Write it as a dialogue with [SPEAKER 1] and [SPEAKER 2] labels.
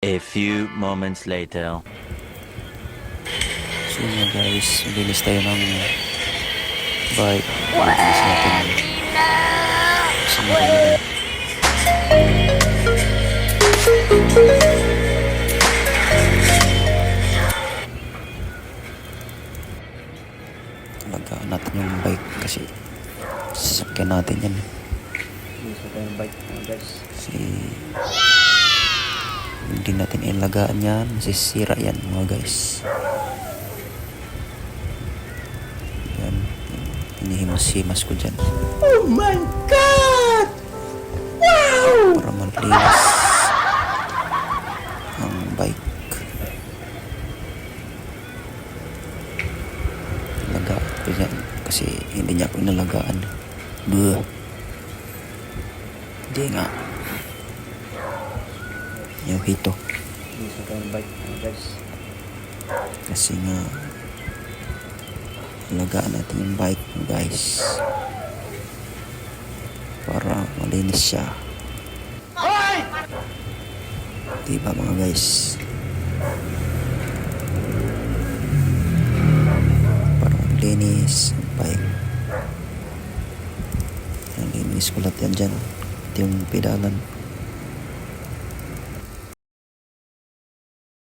[SPEAKER 1] A few moments later.
[SPEAKER 2] So yun guys, linis tayo ng bike. Linis natin sa marami. Alagaan natin yung bike kasi sasakyan natin yan.
[SPEAKER 3] Gusto ko yung bike mo guys.
[SPEAKER 2] Kasi hindi natin ilagaan yan, masisira yan mga guys. Yan, hinihimas-himas ko dyan.
[SPEAKER 3] Oh my God! Wow!
[SPEAKER 2] Para malinis ang bike. Alagaan ko yan kasi hindi niya ako inalagaan. Buh. Hindi nga. Yung hito.
[SPEAKER 3] Gusto ko yung bike mo guys.
[SPEAKER 2] Kasi nga alagaan natin yung bike mo guys para malinis siya. Diba mga guys, para malinis ang bike. Ang linis ko lahat yan dyan. Ito yung pedalan.